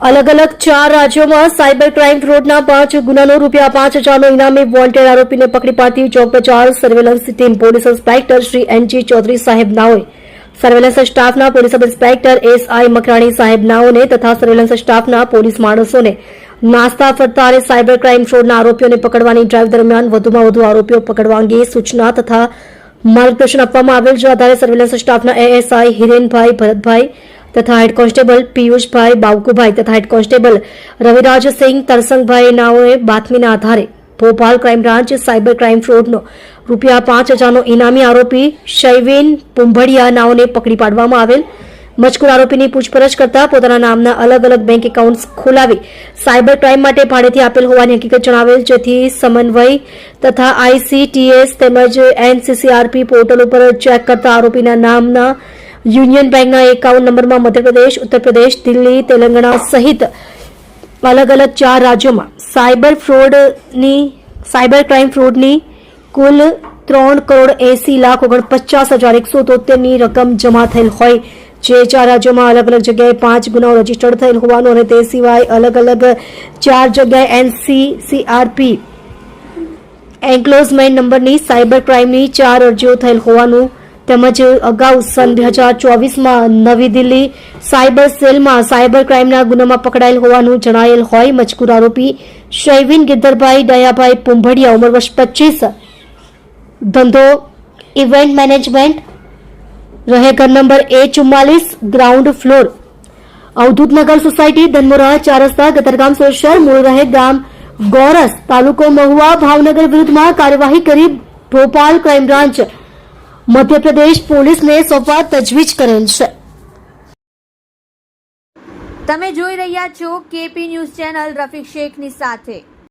અલગ અલગ 4 રાજ્યોમાં સાયબર ક્રાઇમ ફ્રોડના 5 ગુનાનો ₹5,000નો ઇનામી વોન્ટેડ આરોપીને પકડી પાડતી Chowk Bazar surveillance team police inspector Shri NG Chaudhari સાહેબ નાઓએ સર્વેલન્સ સ્ટાફના police sub inspector SI Makrani સાહેબ નાઓને તથા સર્વેલન્સ સ્ટાફના પોલીસ માણસોને નાસ્તા ફરતા અને સાયબર ક્રાઇમ ફ્રોડના આરોપીઓને પકડવાની ડ્રાઇવ દરમિયાન વધુમાં વધુ આરોપીઓ પકડવા અંગે સૂચના તથા માર્ગદર્શન આપવામાં આવેલ, જે આધારે સર્વેલન્સ સ્ટાફના એએસઆઈ હિરેનભાઈ ભરતભાઈ તથા હેડ કોન્સ્ટેબલ પિયુષભાઈ બાવકુભાઈ તથા હેડ કોન્સ્ટેબલ રવિરાજસિંહ તરસંગભાઈ નાઓએ બાતમીના આધારે Bhopal crime branch cyber crime ફ્રોડનો ₹5,000નો ઇનામી આરોપી શૈવિન પુંભડિયા નાઓને પકડી પાડવામાં આવેલ. મજકૂર આરોપીની પૂછપરછ કરતા પોતાના નામના અલગ અલગ બેંક એકાઉન્ટ્સ ખોલાવી સાયબર ક્રાઇમ માટે ભાડેથી આપેલ હોવાની હકીકત જણાવેલ, જેથી સમન્વય તથા આઈસીટીએસ તેમજ એનસીસીઆરપી પોર્ટલ ઉપર ચેક કરતા આરોપીના નામના યુનિયન બેંકના એકાઉન્ટ નંબરમાં મધ્યપ્રદેશ, ઉત્તર પ્રદેશ, દિલ્હી, તેલંગાણા સહિત અલગ અલગ 4 રાજ્યોમાં સાયબર ક્રાઇમ ફ્રોડની કુલ ₹3,80,49,173ની રકમ જમા થયેલ હોય, જે 4 રાજ્યોમાં અલગ અલગ જગ્યાએ 5 ગુનાઓ રજીસ્ટર્ડ થયેલ હોવાનું અને તે સિવાય અલગ અલગ 4 જગ્યાએ એનસીસીઆરપી એન્ક્લોઝમેન્ટ નંબરની સાયબર ક્રાઇમની 4 અરજીઓ થયેલ હોવાનું તેમજ અગાઉ સન 2024માં નવી દિલ્હી સાયબર સેલમાં સાયબર ક્રાઇમના ગુનામાં પકડાયેલ હોવાનું જણાયેલ હોય. મજકૂર આરોપી શૈવિન ગિદ્ધરભાઈ દયાભાઈ પુંભડિયા, ઉંમર વર્ષ 25, ધંધો ઇવેન્ટ મેનેજમેન્ટ, રહે ઘર number A44, ground floor, Avdhutnagar society, Dhanmora 4 રસ્તા, ગતરગામ શહેર, મૂળ રહે ગામ ગોરસ, તાલુકો મહુવા, ભાવનગર વિરુદ્ધમાં કાર્યવાહી કરી ભોપાલ ક્રાઇમ બ્રાન્ચ મધ્યપ્રદેશ પોલીસને સોંપવા તજવીજ કરેલ છે. તમે જોઈ રહ્યા છો કેપી ન્યૂઝ ચેનલ રફીક શેખની સાથે.